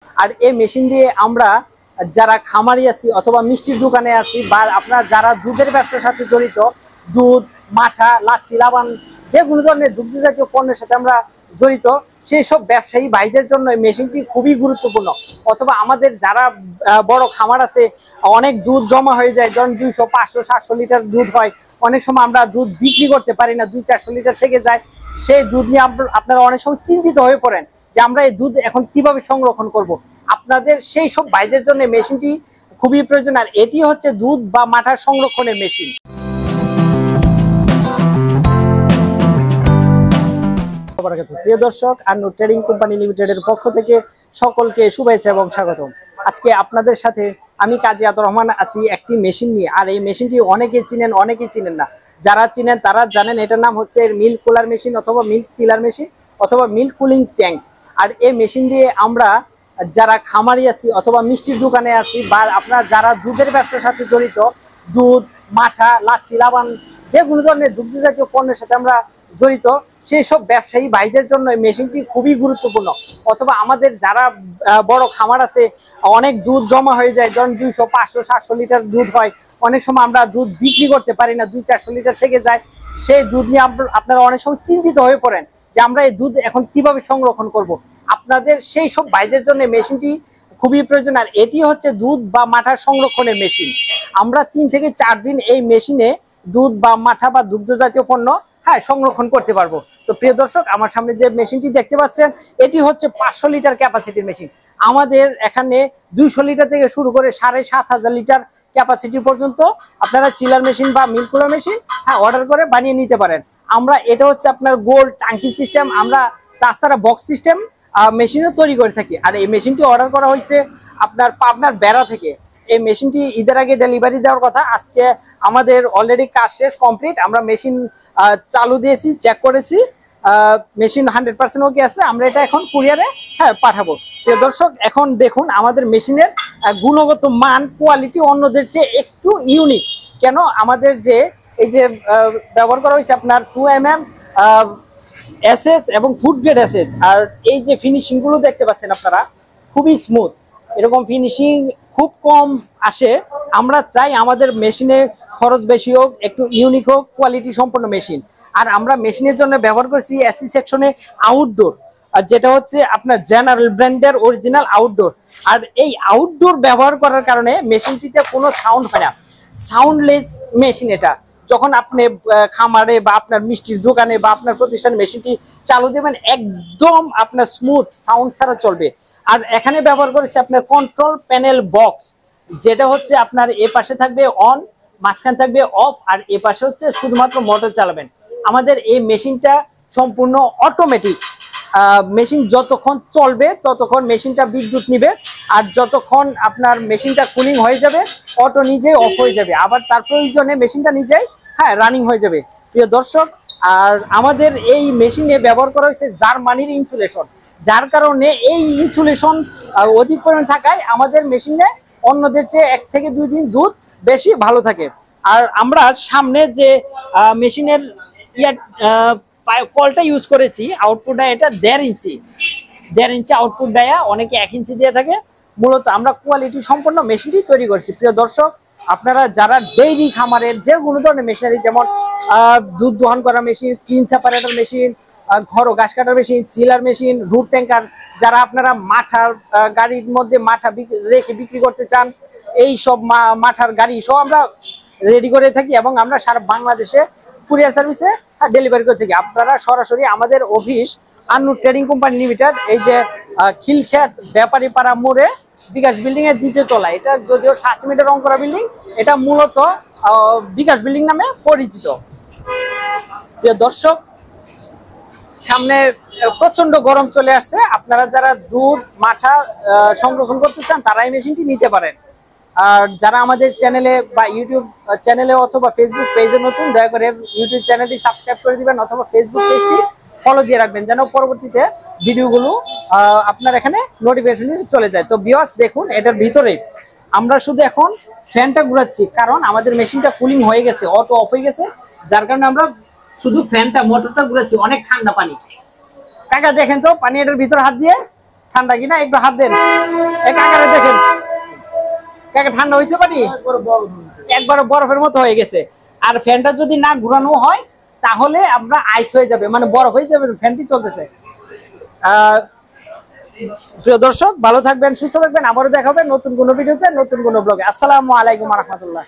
আর এই মেশিন দিয়ে আমরা যারা খামারি আছি অথবা মিষ্টির দোকানে আছি বা আপনারা যারা দুধের ব্যবসার সাথে জড়িত, দুধ, মাঠা, লাচ্ছি, লাবান, যে কোনো ধরনের দুগ্ধ জাতীয় পণ্যের সাথে আমরা জড়িত, সেই সব ব্যবসায়ী ভাইদের জন্য এই মেশিনটি খুবই গুরুত্বপূর্ণ। অথবা আমাদের যারা বড় খামার আছে, অনেক দুধ জমা হয়ে যায়, ধরুন 200, 500, 700 লিটার দুধ হয়, অনেক সময় আমরা দুধ বিক্রি করতে পারি না, 200-400 লিটার থেকে যায়। সেই দুধ নিয়ে আপনারা অনেক সময় চিন্তিত হয়ে পড়েন যে আমরা এই দুধ এখন কিভাবে সংরক্ষণ করব। আপনাদের সেই সব ভাইদের জন্য মেশিনটি খুবই প্রয়োজন। আর এটি হচ্ছে দুধ বা মাঠার সংরক্ষণের মেশিন। প্রিয় দর্শক, আন্নু ট্রেডিং কোম্পানি লিমিটেডের পক্ষ থেকে সকলকে শুভেচ্ছা এবং স্বাগতম। আজকে আপনাদের সাথে আমি কাজী আতর রহমান আছি একটি মেশিন নিয়ে। আর এই মেশিনটি অনেকে চিনেন, অনেকেই চিনেন না। যারা চিনেন তারা জানেন এটার নাম হচ্ছে মিল্ক কুলার মেশিন অথবা মিল্ক চিলার মেশিন অথবা মিল্ক কুলিং ট্যাঙ্ক। আর এই মেশিন দিয়ে আমরা যারা খামারি আছি অথবা মিষ্টির দোকানে আছি বা আপনারা যারা দুধের ব্যবসার সাথে জড়িত, দুধ, মাঠা, লাচ্ছি, লাবান, যে কোনো ধরনের দুগ্ধ জাতীয় পণ্যের সাথে আমরা জড়িত, সেই সব ব্যবসায়ী ভাইদের জন্য এই মেশিনটি খুবই গুরুত্বপূর্ণ। অথবা আমাদের যারা বড় খামার আছে, অনেক দুধ জমা হয়ে যায়, ধরুন 200, 500, 700 লিটার দুধ হয়, অনেক সময় আমরা দুধ বিক্রি করতে পারি না, 200-400 লিটার থেকে যায়। সেই দুধ নিয়ে আপনারা অনেক সময় চিন্তিত হয়ে পড়েন যে আমরা এই দুধ এখন কিভাবে সংরক্ষণ করব। আপনাদের সেই সব ভাইদের জন্য মেশিনটি খুবই প্রয়োজন। আর এটি হচ্ছে দুধ বা মাঠার সংরক্ষণের মেশিন। আমরা 3 থেকে 4 দিন এই মেশিনে দুধ বা মাঠা বা দুগ্ধ জাতীয় পণ্য সংরক্ষণ করতে পারবো। তো প্রিয় দর্শক, আমার সামনে যে মেশিনটি দেখতে পাচ্ছেন এটি হচ্ছে 500 লিটার ক্যাপাসিটির মেশিন। আমাদের এখানে 200 লিটার থেকে শুরু করে 7500 লিটার ক্যাপাসিটি পর্যন্ত আপনারা চিলার মেশিন বা মিল্ক কুলার মেশিন অর্ডার করে বানিয়ে নিতে পারেন। আমরা এটা হচ্ছে আপনার গোল টাঙ্কি সিস্টেম, আমরা তাছাড়া বক্স সিস্টেম মেশিনও তৈরি করে থাকি। আর এই মেশিনটি অর্ডার করা হয়েছে আপনার পাবনার বেড়া থেকে। এই মেশিনটি ঈদের আগে ডেলিভারি দেওয়ার কথা। আজকে আমাদের অলরেডি কাজ শেষ, কমপ্লিট। আমরা মেশিন চালু দিয়েছি, চেক করেছি, মেশিন 100% ওকে আছে। আমরা এটা এখন কুরিয়ারে পাঠাবো। প্রিয় দর্শক, এখন দেখুন আমাদের মেশিনের গুণগত মান, কোয়ালিটি অন্যদের চেয়ে একটু ইউনিক। কেন? আমাদের যে এই যে ব্যবহার করা হয়েছে আপনার 2mm এসএস এবং ফুড গ্রেড এসএস। আর এই যে ফিনিশিং গুলো দেখতে পাচ্ছেন আপনারা, খুবই স্মুথ। এরকম ফিনিশিং খুব কম আসে। আমরা চাই আমাদের মেশিনে খরচ বেশি হোক, একটু ইউনিক হোক, কোয়ালিটি সম্পন্ন মেশিন। আর আমরা মেশিনের জন্য ব্যবহার করছি এসি সেকশনে আউটডোর, আর যেটা হচ্ছে আপনার জেনারেল ব্র্যান্ডের অরিজিনাল আউটডোর। আর এই আউটডোর ব্যবহার করার কারণে মেশিনটিতে কোনো সাউন্ড হয় না, সাউন্ডলেস মেশিন এটা। যখন আপনি খামারে বা আপনার মিষ্টির দোকানে বা আপনার প্রতিষ্ঠানে মেশিনটি চালু দেবেন, একদম আপনার স্মুথ, সাউন্ড ছাড়া চলবে। আর এখানে ব্যবহার করেছে আপনার কন্ট্রোল প্যানেল বক্স, যেটা হচ্ছে আপনার এ পাশে থাকবে অন, মাঝখানে থাকবে অফ, আর এ পাশে হচ্ছে শুধুমাত্র মোটর চালাবেন। আমাদের এই মেশিনটা সম্পূর্ণ অটোমেটিক মেশিন। যতক্ষণ চলবে ততক্ষণ মেশিনটা বিদ্যুৎ নিবে, আর যতক্ষণ আপনার মেশিনটা কুলিং হয়ে যাবে অটো নিজেই অফ হয়ে যাবে, আবার তার প্রয়োজনে মেশিনটা নিজেই রানিং হয়ে যাবে। প্রিয় দর্শক, আর আমাদের এই মেশিনে ব্যবহার করা হয়েছে জার্মানির ইনসুলেশন, যার কারণে এই ইনসুলেশন অধিক পরিমাণ থাকায় আমাদের মেশিনে অন্যদের চেয়ে 1 থেকে 2 দিন দুধ বেশি ভালো থাকে। আর আমরা সামনে যে মেশিনের কলটা ইউজ করেছি, আউটপুট এটা 1.5 ইঞ্চি আউটপুট দেয়া, অনেকে 1 ইঞ্চি দিয়ে থাকে। মূলত আমরা কোয়ালিটি সম্পন্ন মেশিনটি তৈরি করছি। প্রিয় দর্শক, আপনারা যারা ডেইরি খামারের যে কোনো ধরনের মেশিনারি, যেমন দুধ দহন করা মেশিন, ক্লিন সেপারেটর মেশিন, ঘর ও ঘাস কাটার machine, chiller machine, route tanker, যারা আপনারা মাঠার গাড়ির মধ্যে মাঠা রেখে বিক্রি করতে চান, এই সব মাঠার গাড়ি সব আমরা রেডি করে থাকি এবং আমরা সারা বাংলাদেশে কুরিয়ার সার্ভিসে ডেলিভারি করে থাকি। আপনারা সরাসরি আমাদের office Annu trading company limited, এই যে খিলক্ষেত ব্যাপারী পাড়া মোড়ে বিকাশ বিল্ডিং এর 2য় তলা, এটা যদিও 7 মিটার রং করা বিল্ডিং, এটা মূলত বিকাশ বিল্ডিং নামে পরিচিত। প্রিয় দর্শক, সামনে প্রচন্ড গরম চলে আসছে। আপনারা যারা দুধ মাঠা সংরক্ষণ করতে চান তারা এই মেশিনটি নিতে পারেন। আর যারা আমাদের চ্যানেলে বা ইউটিউব চ্যানেলে অথবা ফেসবুক পেজে নতুন, দয়া করে ইউটিউব চ্যানেলটি সাবস্ক্রাইব করে দিবেন অথবা ফেসবুক পেজটি ফলো দিয়ে রাখবেন, যেন পরবর্তীতে ভিডিওগুলো আপনার এখানে নোটিফিকেশন চলে যায়। তো ভিউয়ার্স, দেখুন এটার ভিতরে আমরা শুধু এখন ফ্যানটা ঘুরাচ্ছি, কারণ আমাদের মেশিনটা কুলিং হয়ে গেছে, অটো অফ হয়ে গেছে, যার কারণে আমরা শুধু ফ্যানটা মোটরটা ঘুরাচ্ছি। অনেক ঠান্ডা পানি, কাকা দেখেন তো পানি এটার ভিতরে হাত দিয়ে ঠান্ডা কিনা একটু হাত দেন, এক আকারে দেখেন কাকা ঠান্ডা হয়েছে পানি, একবার বরফের মতো হয়ে গেছে। আর ফ্যানটা যদি না ঘুরানো হয় তাহলে আমরা আইস হয়ে যাবে, মানে বরফ হয়ে যাবে, ফ্যানটি চলতেছে। প্রিয় দর্শক ভালো থাকবেন, সুস্থ থাকবেন, আবারও দেখা হবে নতুন কোনো ভিডিওতে, নতুন কোনো ব্লগে। আসসালামু আলাইকুম ওয়া রাহমাতুল্লাহ।